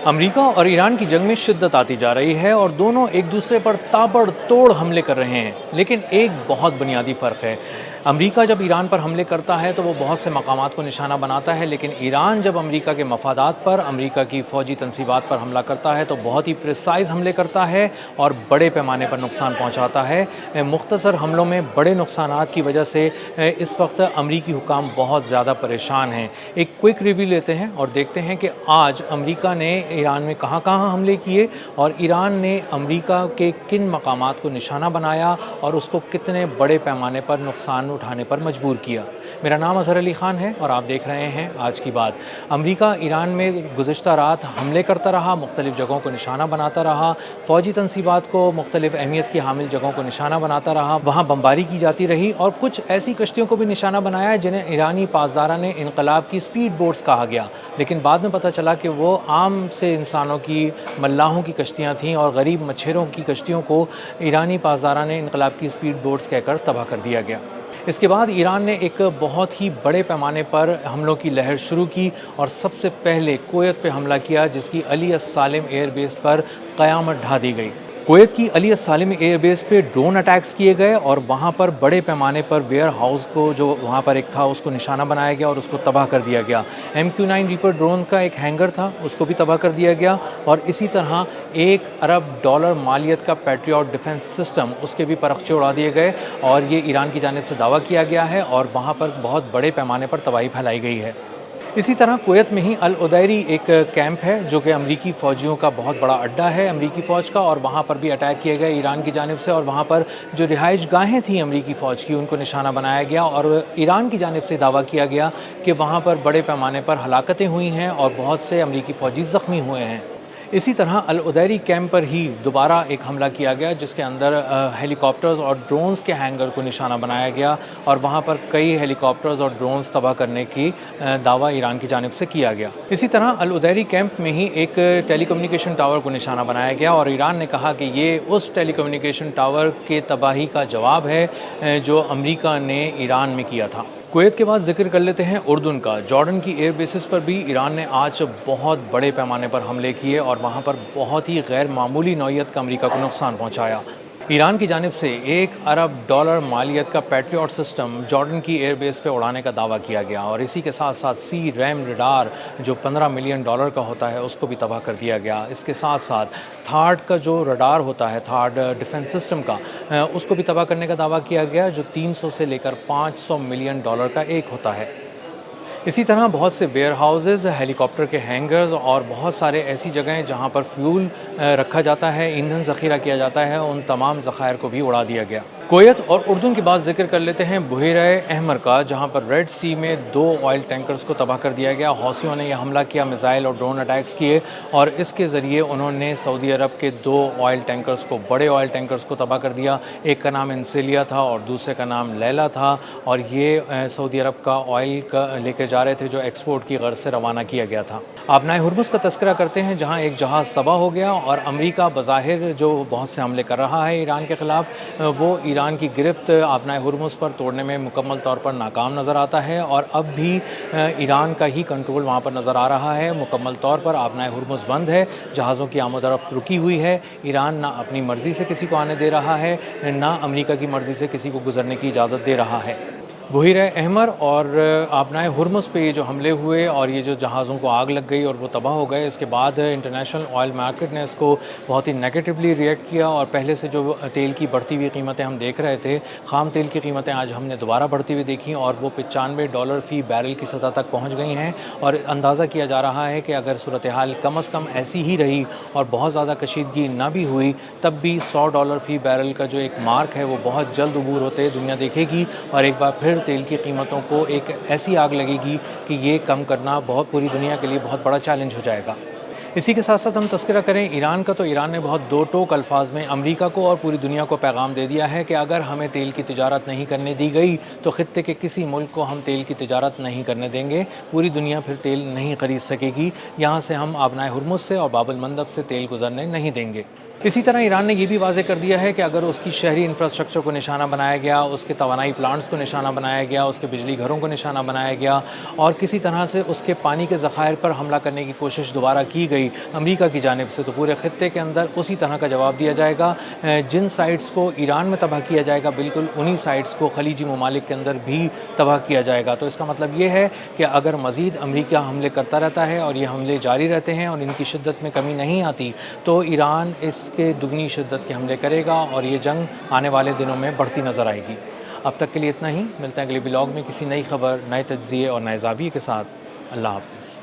امریکہ اور ایران کی جنگ میں شدت آتی جا رہی ہے اور دونوں ایک دوسرے پر تابڑ توڑ حملے کر رہے ہیں، لیکن ایک بہت بنیادی فرق ہے۔ امریکہ جب ایران پر حملے کرتا ہے تو وہ بہت سے مقامات کو نشانہ بناتا ہے، لیکن ایران جب امریکہ کے مفادات پر، امریکہ کی فوجی تنصیبات پر حملہ کرتا ہے تو بہت ہی پریسائز حملے کرتا ہے اور بڑے پیمانے پر نقصان پہنچاتا ہے۔ مختصر حملوں میں بڑے نقصانات کی وجہ سے اس وقت امریکی حکام بہت زیادہ پریشان ہیں۔ ایک کوئک ریویو لیتے ہیں اور دیکھتے ہیں کہ آج امریکہ نے ایران میں کہاں کہاں حملے کیے اور ایران نے امریکہ کے کن مقامات کو نشانہ بنایا اور اس کو کتنے بڑے پیمانے پر نقصان اٹھانے پر مجبور کیا۔ میرا نام اظہر علی خان ہے اور آپ دیکھ رہے ہیں آج کی بات۔ امریکہ ایران میں گزشتہ رات حملے کرتا رہا، مختلف جگہوں کو نشانہ بناتا رہا، فوجی تنصیبات کو مختلف اہمیت کی حامل جگہوں کو نشانہ بناتا رہا، وہاں بمباری کی جاتی رہی اور کچھ ایسی کشتیوں کو بھی نشانہ بنایا جنہیں ایرانی پاسداران انقلاب کی سپیڈ بوٹس کہا گیا، لیکن بعد میں پتہ چلا کہ وہ عام سے انسانوں کی، ملاحوں کی کشتیاں تھیں اور غریب مچھیروں کی کشتیوں کو ایرانی پاسداران انقلاب کی سپیڈ بوٹس کہہ کر تباہ کر دیا گیا۔ اس کے بعد ایران نے ایک بہت ہی بڑے پیمانے پر حملوں کی لہر شروع کی اور سب سے پہلے کویت پہ حملہ کیا، جس کی علی السالم ایئر بیس پر قیامت ڈھا دی گئی۔ کویت کی علی السالم ایئر بیس پہ ڈرون اٹیکس کیے گئے اور وہاں پر بڑے پیمانے پر ویئر ہاؤس کو، جو وہاں پر ایک تھا، اس کو نشانہ بنایا گیا اور اس کو تباہ کر دیا گیا۔ MQ-9 ریپر ڈرون کا ایک ہینگر تھا، اس کو بھی تباہ کر دیا گیا اور اسی طرح $1 ارب مالیت کا پیٹریوٹ ڈیفنس سسٹم، اس کے بھی پرخچے اڑا دیے گئے اور یہ ایران کی جانب سے دعویٰ کیا گیا ہے اور وہاں پر بہت بڑے پیمانے پر تباہی پھیلائی گئی ہے۔ اسی طرح کویت میں ہی العدیری ایک کیمپ ہے جو کہ امریکی فوجیوں کا بہت بڑا اڈا ہے امریکی فوج کا، اور وہاں پر بھی اٹیک کیے گئے ایران کی جانب سے اور وہاں پر جو رہائش گاہیں تھیں امریکی فوج کی ان کو نشانہ بنایا گیا اور ایران کی جانب سے دعویٰ کیا گیا کہ وہاں پر بڑے پیمانے پر ہلاکتیں ہوئی ہیں اور بہت سے امریکی فوجی زخمی ہوئے ہیں۔ اسی طرح العدیری کیمپ پر ہی دوبارہ ایک حملہ کیا گیا جس کے اندر ہیلی کاپٹرز اور ڈرونز کے ہینگر کو نشانہ بنایا گیا اور وہاں پر کئی ہیلی کاپٹرز اور ڈرونز تباہ کرنے کی دعویٰ ایران کی جانب سے کیا گیا۔ اسی طرح العدیری کیمپ میں ہی ایک ٹیلی کمیونیکیشن ٹاور کو نشانہ بنایا گیا اور ایران نے کہا کہ یہ اس ٹیلی کمیونیکیشن ٹاور کے تباہی کا جواب ہے جو امریکہ نے ایران میں کیا تھا۔ کویت کے بعد ذکر کر لیتے ہیں اردن کا۔ جارڈن کی ایئر بیسز پر بھی ایران نے آج بہت بڑے پیمانے پر حملے کیے اور وہاں پر بہت ہی غیر معمولی نوعیت کا امریکہ کو نقصان پہنچایا۔ ایران کی جانب سے $1 ارب مالیت کا پیٹریوٹ سسٹم جارڈن کی ایئر بیس پہ اڑانے کا دعویٰ کیا گیا اور اسی کے ساتھ ساتھ سی ریم ریڈار جو $15 ملین کا ہوتا ہے اس کو بھی تباہ کر دیا گیا۔ اس کے ساتھ ساتھ تھارڈ کا جو ریڈار ہوتا ہے، تھارڈ ڈیفنس سسٹم کا، اس کو بھی تباہ کرنے کا دعویٰ کیا گیا جو $300 سے لے کر $500 ملین کا ایک ہوتا ہے۔ اسی طرح بہت سے ویئر ہاؤسز، ہیلی کاپٹر کے ہینگرز اور بہت سارے ایسی جگہیں جہاں پر فیول رکھا جاتا ہے، ایندھن ذخیرہ کیا جاتا ہے، ان تمام ذخائر کو بھی اڑا دیا گیا۔ کویت اور اردن کے بعد ذکر کر لیتے ہیں بحیرہ احمر کا، جہاں پر ریڈ سی میں 2 آئل ٹینکرز کو تباہ کر دیا گیا۔ حوثیوں نے یہ حملہ کیا، میزائل اور ڈرون اٹیکس کیے اور اس کے ذریعے انہوں نے سعودی عرب کے 2 آئل ٹینکرز کو، بڑے آئل ٹینکرز کو تباہ کر دیا۔ ایک کا نام انسیلیا تھا اور دوسرے کا نام لیلا تھا اور یہ سعودی عرب کا آئل لے کے جا رہے تھے جو ایکسپورٹ کی غرض سے روانہ کیا گیا تھا۔ آبنائے ہرمز کا تذکرہ کرتے ہیں جہاں ایک جہاز تباہ ہو گیا اور امریکہ بظاہر جو بہت سے حملے کر رہا ہے ایران کے خلاف، وہ ایران کی گرفت آبنائے ہرمز پر توڑنے میں مکمل طور پر ناکام نظر آتا ہے اور اب بھی ایران کا ہی کنٹرول وہاں پر نظر آ رہا ہے۔ مکمل طور پر آبنائے ہرمز بند ہے، جہازوں کی آمد و رفت رکی ہوئی ہے۔ ایران نہ اپنی مرضی سے کسی کو آنے دے رہا ہے، نہ امریکہ کی مرضی سے کسی کو گزرنے کی اجازت دے رہا ہے۔ بحیرہ احمر اور آبنائے ہرمز پہ یہ جو حملے ہوئے اور یہ جو جہازوں کو آگ لگ گئی اور وہ تباہ ہو گئے، اس کے بعد انٹرنیشنل آئل مارکیٹ نے اس کو بہت ہی نیگیٹولی ریئیکٹ کیا اور پہلے سے جو تیل کی بڑھتی ہوئی قیمتیں ہم دیکھ رہے تھے، خام تیل کی قیمتیں آج ہم نے دوبارہ بڑھتی ہوئی دیکھی اور وہ $95 فی بیرل کی سطح تک پہنچ گئی ہیں اور اندازہ کیا جا رہا ہے کہ اگر صورتحال کم از کم ایسی ہی رہی اور بہت زیادہ کشیدگی نہ بھی ہوئی تب بھی $100 فی بیرل کا جو ایک مارک ہے وہ بہت جلد عبور ہوتے دنیا دیکھے گی اور ایک بار پھر تیل کی قیمتوں کو ایک ایسی آگ لگے گی کہ یہ کم کرنا بہت پوری دنیا کے لیے بہت بڑا چیلنج ہو جائے گا۔ اسی کے ساتھ ساتھ ہم تذکرہ کریں ایران کا، تو ایران نے بہت دو ٹوک الفاظ میں امریکہ کو اور پوری دنیا کو پیغام دے دیا ہے کہ اگر ہمیں تیل کی تجارت نہیں کرنے دی گئی تو خطے کے کسی ملک کو ہم تیل کی تجارت نہیں کرنے دیں گے، پوری دنیا پھر تیل نہیں خرید سکے گی، یہاں سے ہم آبنائے ہرمز سے اور باب المندب سے تیل گزرنے نہیں دیں گے۔ اسی طرح ایران نے یہ بھی واضح کر دیا ہے کہ اگر اس کی شہری انفراسٹرکچر کو نشانہ بنایا گیا، اس کے توانائی پلانٹس کو نشانہ بنایا گیا، اس کے بجلی گھروں کو نشانہ بنایا گیا اور کسی طرح سے اس کے پانی کے ذخائر پر حملہ کرنے کی کوشش دوبارہ کی گئی امریکہ کی جانب سے، تو پورے خطے کے اندر اسی طرح کا جواب دیا جائے گا۔ جن سائٹس کو ایران میں تباہ کیا جائے گا، بالکل انہی سائٹس کو خلیجی ممالک کے اندر بھی تباہ کیا جائے گا۔ تو اس کا مطلب یہ ہے کہ اگر مزید امریکہ حملے کرتا رہتا ہے اور یہ حملے جاری رہتے ہیں اور ان کی شدت میں کمی نہیں آتی، تو ایران اس کے دگنی شدت کے حملے کرے گا اور یہ جنگ آنے والے دنوں میں بڑھتی نظر آئے گی۔ اب تک کے لیے اتنا ہی، ملتے ہیں اگلے بلاگ میں کسی نئی خبر، نئے تجزیے اور نئے زاویے کے ساتھ۔ اللہ حافظ۔